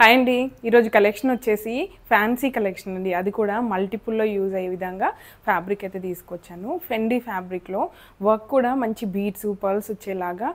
Hi అండి, ఈరోజు collection వచ్చేసి ఫ్యాన్సీ కలెక్షన్ అండి. అది కూడా మల్టిపుల్లో యూజ్ అయ్యే విధంగా ఫ్యాబ్రిక్ అయితే తీసుకొచ్చాను. ఫెండీ ఫ్యాబ్రిక్లో వర్క్ కూడా మంచి బీడ్స్ పర్ల్స్ వచ్చేలాగా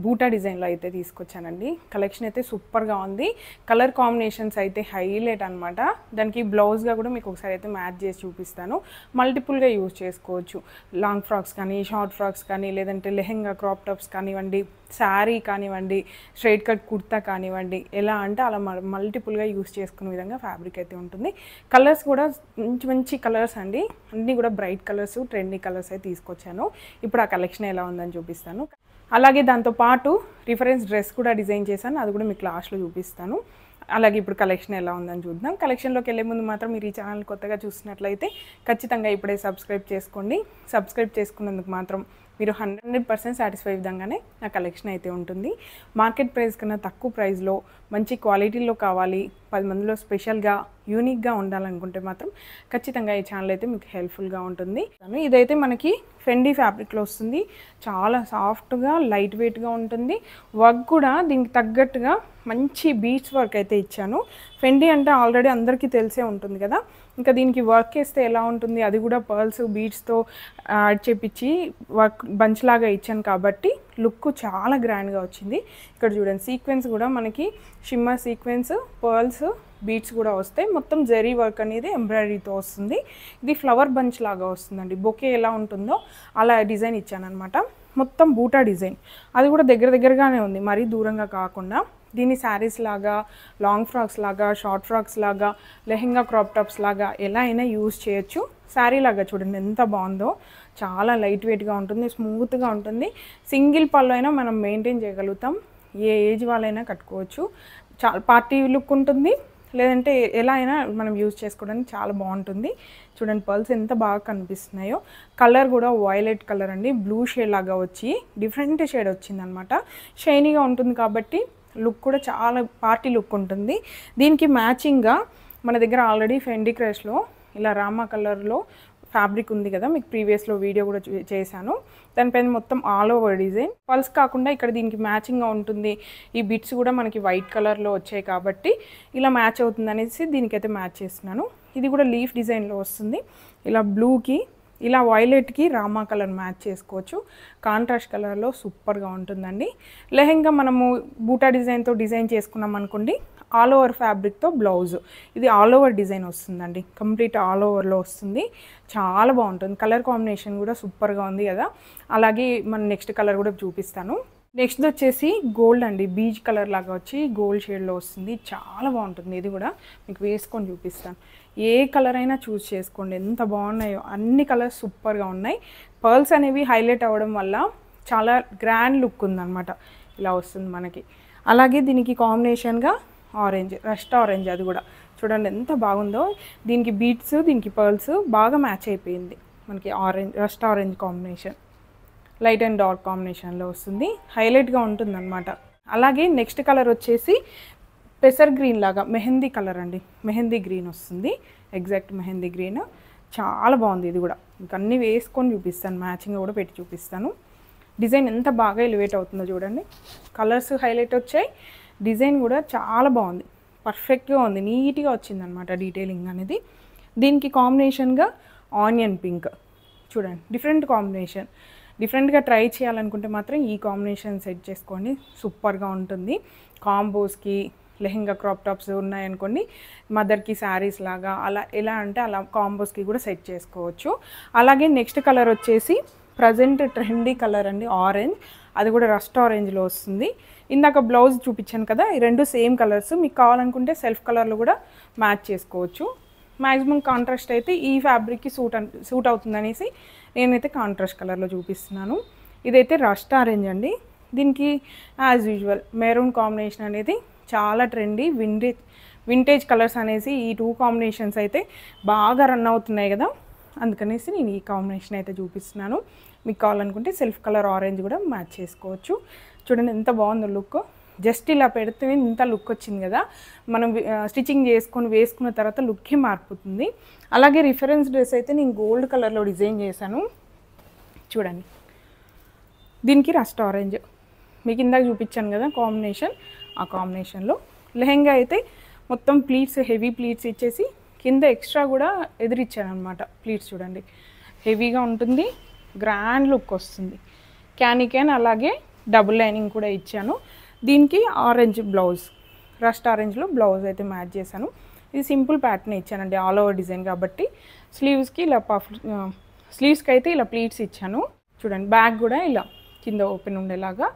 బూటా డిజైన్లో అయితే తీసుకొచ్చానండి. కలెక్షన్ అయితే సూపర్గా ఉంది. కలర్ కాంబినేషన్స్ అయితే హైలైట్ అనమాట. దానికి బ్లౌజ్గా కూడా మీకు ఒకసారి అయితే మ్యాచ్ చేసి చూపిస్తాను. మల్టిపుల్గా యూజ్ చేసుకోవచ్చు. లాంగ్ ఫ్రాక్స్ కానీ, షార్ట్ ఫ్రాక్స్ కానీ, లేదంటే లెహెంగా క్రాప్ టాప్స్ కానివ్వండి, శారీ కానివ్వండి, స్ట్రైట్ కట్ కుర్తా కానివ్వండి, ఎలా అంటే అలా మల్టిపుల్గా యూస్ చేసుకునే విధంగా ఫ్యాబ్రిక్ అయితే ఉంటుంది. కలర్స్ కూడా మంచి మంచి కలర్స్ అండి. అన్నీ కూడా బ్రైట్ కలర్స్, ట్రెండీ కలర్స్ అయితే తీసుకొచ్చాను. ఇప్పుడు ఆ కలెక్షన్ ఎలా ఉందని చూపిస్తాను. అలాగే దాంతోపాటు రిఫరెన్స్ డ్రెస్ కూడా డిజైన్ చేశాను. అది కూడా మీకు లాస్ట్లో చూపిస్తాను. అలాగే ఇప్పుడు కలెక్షన్ ఎలా ఉందని చూద్దాం. కలెక్షన్లోకి వెళ్ళే ముందు మాత్రం మీరు ఈ ఛానల్ కొత్తగా చూసినట్లయితే ఖచ్చితంగా ఇప్పుడే సబ్స్క్రైబ్ చేసుకోండి. సబ్స్క్రైబ్ చేసుకున్నందుకు మాత్రం మీరు 100% సాటిస్ఫై విధంగానే నా కలెక్షన్ అయితే ఉంటుంది. మార్కెట్ ప్రైస్ కన్నా తక్కువ ప్రైస్లో మంచి క్వాలిటీలో కావాలి, 10 మందిలో స్పెషల్గా యూనిక్గా ఉండాలనుకుంటే మాత్రం ఖచ్చితంగా ఈ ఛానల్ అయితే మీకు హెల్ప్ఫుల్గా ఉంటుంది. ఇదైతే మనకి ఫెండీ ఫ్యాబ్రిక్లో వస్తుంది. చాలా సాఫ్ట్గా లైట్ వెయిట్గా ఉంటుంది. వర్క్ కూడా దీనికి తగ్గట్టుగా మంచి బీడ్స్ వర్క్ అయితే ఇచ్చాను. ఫెండీ అంటే ఆల్రెడీ అందరికీ తెలిసే ఉంటుంది కదా. ఇంకా దీనికి వర్క్ వేస్తే ఎలా ఉంటుంది, అది కూడా పర్ల్స్ బీడ్స్తో యాడ్ చేపించి వర్క్ బంచ్ లాగా ఇచ్చాను కాబట్టి లుక్ చాలా గ్రాండ్గా వచ్చింది. ఇక్కడ చూడండి, సీక్వెన్స్ కూడా మనకి షిమ్మర్ సీక్వెన్స్, పర్ల్స్, బీడ్స్ కూడా వస్తాయి. మొత్తం జరీ వర్క్ అనేది ఎంబ్రాయిడరీతో వస్తుంది. ఇది ఫ్లవర్ బంచ్ లాగా వస్తుందండి. బొకే ఎలా ఉంటుందో అలా డిజైన్ ఇచ్చాను అనమాట. మొత్తం బూటా డిజైన్, అది కూడా దగ్గర దగ్గరగానే ఉంది, మరీ దూరంగా కాకుండా. దీన్ని శారీస్ లాగా, లాంగ్ ఫ్రాక్స్ లాగా, షార్ట్ ఫ్రాక్స్ లాగా, లెహెంగా క్రాప్ టాప్స్ లాగా ఎలా అయినా యూజ్ చేయొచ్చు. శారీ లాగా చూడండి ఎంత బాగుందో. చాలా లైట్ వెయిట్గా ఉంటుంది, స్మూత్గా ఉంటుంది. సింగిల్ పళ్ళు అయినా మనం మెయింటైన్ చేయగలుగుతాం. ఏ ఏజ్ వాళ్ళైనా కట్టుకోవచ్చు. చాలా పార్టీ లుక్ ఉంటుంది, లేదంటే ఎలా అయినా మనం యూజ్ చేసుకోవడానికి చాలా బాగుంటుంది. చూడండి పర్ల్స్ ఎంత బాగా కనిపిస్తున్నాయో. కలర్ కూడా వైలెట్ కలర్ అండి, బ్లూ షేడ్ లాగా వచ్చి డిఫరెంట్ షేడ్ వచ్చిందనమాట. షైనీగా ఉంటుంది కాబట్టి లుక్ కూడా చాలా పార్టీ లుక్ ఉంటుంది. దీనికి మ్యాచింగ్గా మన దగ్గర ఆల్రెడీ ఫెండీ క్రష్లో ఇలా రామా కలర్లో ఫ్యాబ్రిక్ ఉంది కదా, మీకు ప్రీవియస్లో వీడియో కూడా చేశాను. దానిపైన మొత్తం ఆల్ ఓవర్ డిజైన్ పల్స్ కాకుండా ఇక్కడ దీనికి మ్యాచింగ్గా ఉంటుంది. ఈ బిట్స్ కూడా మనకి వైట్ కలర్లో వచ్చాయి కాబట్టి ఇలా మ్యాచ్ అవుతుంది అనేసి దీనికైతే మ్యాచ్ చేస్తున్నాను. ఇది కూడా లీఫ్ డిజైన్లో వస్తుంది. ఇలా బ్లూకి, ఇలా వైలెట్కి రామా కలర్ మ్యాచ్ చేసుకోవచ్చు. కాంట్రాస్ట్ కలర్లో సూపర్గా ఉంటుందండి. లెహెంగా మనము బూటా డిజైన్తో డిజైన్ చేసుకున్నాం అనుకోండి, ఆల్ ఓవర్ ఫ్యాబ్రిక్తో బ్లౌజ్, ఇది ఆల్ ఓవర్ డిజైన్ వస్తుందండి. కంప్లీట్ ఆల్ ఓవర్లో వస్తుంది. చాలా బాగుంటుంది. కలర్ కాంబినేషన్ కూడా సూపర్గా ఉంది కదా. అలాగే మన నెక్స్ట్ కలర్ కూడా చూపిస్తాను. నెక్స్ట్ వచ్చేసి గోల్డ్ అండి, బీచ్ కలర్ లాగా వచ్చి గోల్డ్ షేడ్లో వస్తుంది. చాలా బాగుంటుంది. ఇది కూడా మీకు వేసుకొని చూపిస్తాను. ఏ కలర్ అయినా చూస్ చేసుకోండి, ఎంత బాగున్నాయో. అన్ని కలర్స్ సూపర్గా ఉన్నాయి. పర్ల్స్ అనేవి హైలైట్ అవ్వడం వల్ల చాలా గ్రాండ్ లుక్ ఉందన్నమాట. ఇలా వస్తుంది మనకి. అలాగే దీనికి కాంబినేషన్గా ఆరెంజ్, రస్ట్ ఆరెంజ్, అది కూడా చూడండి ఎంత బాగుందో. దీనికి బీట్స్, దీనికి పర్ల్స్ బాగా మ్యాచ్ అయిపోయింది మనకి. Orange, rust orange combination light and dark కాంబినేషన్లో వస్తుంది. హైలైట్గా ఉంటుంది అనమాట. అలాగే నెక్స్ట్ కలర్ వచ్చేసి పెసర్ గ్రీన్ లాగా మెహందీ కలర్ అండి. మెహందీ గ్రీన్ వస్తుంది, ఎగ్జాక్ట్ మెహందీ గ్రీన్. చాలా బాగుంది. ఇది కూడా ఇంకా అన్నీ వేసుకొని చూపిస్తాను, మ్యాచింగ్ కూడా పెట్టి చూపిస్తాను. డిజైన్ ఎంత బాగా ఎలివేట్ అవుతుందో చూడండి. కలర్స్ హైలైట్ వచ్చాయి, డిజైన్ కూడా చాలా బాగుంది, పర్ఫెక్ట్గా ఉంది, నీట్గా వచ్చిందనమాట డీటెయిలింగ్ అనేది. దీనికి కాంబినేషన్గా ఆనియన్ పింక్ చూడండి, డిఫరెంట్ కాంబినేషన్. డిఫరెంట్గా ట్రై చేయాలనుకుంటే మాత్రం ఈ కాంబినేషన్ సెట్ చేసుకోండి, సూపర్గా ఉంటుంది. కాంబోస్కి లెహెంగా క్రాప్ టాప్స్ ఉన్నాయనుకోండి, మదర్కి శారీస్ లాగా అలా ఎలా అంటే అలా కాంబోస్కి కూడా సెట్ చేసుకోవచ్చు. అలాగే నెక్స్ట్ కలర్ వచ్చేసి ప్రజెంట్ ట్రెండీ కలర్ అండి, ఆరెంజ్. అది కూడా రస్ట్ ఆరెంజ్లో వస్తుంది. ఇందాక బ్లౌజ్ చూపించాను కదా, ఈ రెండు సేమ్ కలర్స్. మీకు కావాలనుకుంటే సెల్ఫ్ కలర్లో కూడా మ్యాచ్ చేసుకోవచ్చు. మ్యాక్సిమం కాంట్రాస్ట్ అయితే ఈ ఫ్యాబ్రిక్కి సూట్ అవుతుందనేసి నేనైతే కాంట్రాస్ట్ కలర్లో చూపిస్తున్నాను. ఇదైతే రస్ట్ ఆరెంజ్ అండి. దీనికి యాజ్ యూజువల్ మెరూన్ కాంబినేషన్ అనేది చాలా ట్రెండీ. వింటేజ్ కలర్స్ అనేసి ఈ టూ కాంబినేషన్స్ అయితే బాగా రన్ అవుతున్నాయి కదా, అందుకనేసి నేను ఈ కాంబినేషన్ అయితే చూపిస్తున్నాను. మీకు కావాలనుకుంటే సెల్ఫ్ కలర్ ఆరెంజ్ కూడా మ్యాచ్ చేసుకోవచ్చు. చూడండి ఎంత బాగుందో లుక్. జస్ట్ ఇలా పెడితే ఇంత లుక్ వచ్చింది కదా, మనం స్టిచ్చింగ్ చేసుకొని వేసుకున్న తర్వాత లుక్కే మారిపోతుంది. అలాగే రిఫరెన్స్ డ్రెస్ అయితే నేను గోల్డ్ కలర్లో డిజైన్ చేశాను చూడండి. దీనికి రస్ట్ ఆరెంజ్ మీకు ఇందాక చూపించాను కదా కాంబినేషన్, ఆ కాంబినేషన్లో. లెహెంగా అయితే మొత్తం ప్లీట్స్ హెవీ ప్లీట్స్ ఇచ్చేసి కింద ఎక్స్ట్రా కూడా ఎదురిచ్చాను అనమాట. ప్లీట్స్ చూడండి హెవీగా ఉంటుంది, గ్రాండ్ లుక్ వస్తుంది. క్యాన్ అలాగే డబుల్ లైనింగ్ కూడా ఇచ్చాను. దీనికి ఆరెంజ్ బ్లౌజ్, రస్ట్ ఆరెంజ్లో బ్లౌజ్ అయితే మ్యాచ్ చేశాను. ఇది సింపుల్ ప్యాటర్న్ ఇచ్చానండి, ఆల్ ఓవర్ డిజైన్ కాబట్టి. స్లీవ్స్కి ఇలా స్లీవ్స్కి అయితే ఇలా ప్లీట్స్ ఇచ్చాను. చూడండి బ్యాక్ కూడా ఇలా కింద ఓపెన్ ఉండేలాగా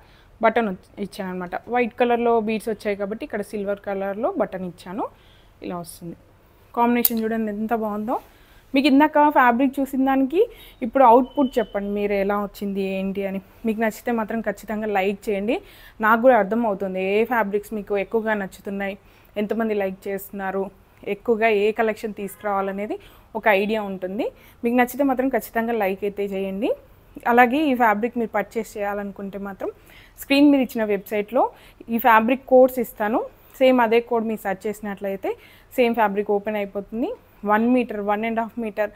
బటన్ ఇచ్చాను అనమాట. వైట్ కలర్లో బీడ్స్ వచ్చాయి కాబట్టి ఇక్కడ సిల్వర్ కలర్లో బటన్ ఇచ్చాను. ఇలా వస్తుంది. కాంబినేషన్ చూడండి ఎంత బాగుందో. మీకు ఇందాక ఫ్యాబ్రిక్ చూసిన దానికి ఇప్పుడు అవుట్పుట్ చెప్పండి మీరు ఎలా వచ్చింది ఏంటి అని. మీకు నచ్చితే మాత్రం ఖచ్చితంగా లైక్ చేయండి. నాకు కూడా అర్థమవుతుంది ఏ ఫ్యాబ్రిక్స్ మీకు ఎక్కువగా నచ్చుతున్నాయి, ఎంతమంది లైక్ చేస్తున్నారు, ఎక్కువగా ఏ కలెక్షన్ తీసుకురావాలనేది ఒక ఐడియా ఉంటుంది. మీకు నచ్చితే మాత్రం ఖచ్చితంగా లైక్ అయితే చేయండి. అలాగే ఈ ఫ్యాబ్రిక్ మీరు పర్చేస్ చేయాలనుకుంటే మాత్రం స్క్రీన్ మీద ఇచ్చిన వెబ్సైట్లో ఈ ఫ్యాబ్రిక్ కోడ్స్ ఇస్తాను. సేమ్ అదే కోడ్ మీరు సెర్చ్ చేసినట్లయితే సేమ్ ఫ్యాబ్రిక్ ఓపెన్ అయిపోతుంది. 1 మీటర్, 1.5 మీటర్,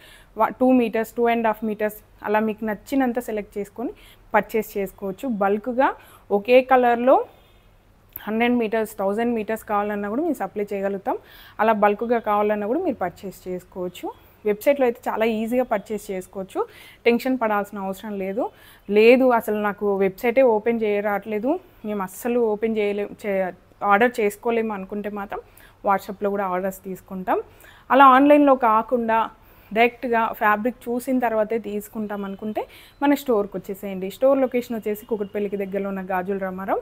2 మీటర్స్, 2.5 మీటర్స్ అలా మీకు నచ్చినంత సెలెక్ట్ చేసుకొని పర్చేస్ చేసుకోవచ్చు. బల్క్గా ఒకే కలర్లో 100 మీటర్స్, 1000 మీటర్స్ కావాలన్నా కూడా మేము సప్లై చేయగలుగుతాం. అలా బల్క్గా కావాలన్నా కూడా మీరు పర్చేస్ చేసుకోవచ్చు. వెబ్సైట్లో అయితే చాలా ఈజీగా పర్చేస్ చేసుకోవచ్చు, టెన్షన్ పడాల్సిన అవసరం లేదు అసలు నాకు వెబ్సైటే ఓపెన్ చేయరాట్లేదు, మేము అస్సలు ఓపెన్ ఆర్డర్ చేసుకోలేము అనుకుంటే మాత్రం వాట్సాప్లో కూడా ఆర్డర్స్ తీసుకుంటాం. అలా ఆన్లైన్లో కాకుండా డైరెక్ట్గా ఫ్యాబ్రిక్ చూసిన తర్వాతే తీసుకుంటాం అనుకుంటే మన స్టోర్కి వచ్చేసేయండి. స్టోర్ లొకేషన్ వచ్చేసి కూకట్పల్లికి దగ్గరలో ఉన్న గాజుల రామారం.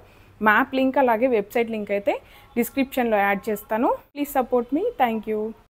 మ్యాప్ లింక్ అలాగే వెబ్సైట్ లింక్ అయితే డిస్క్రిప్షన్లో యాడ్ చేస్తాను. Please support me. Thank you.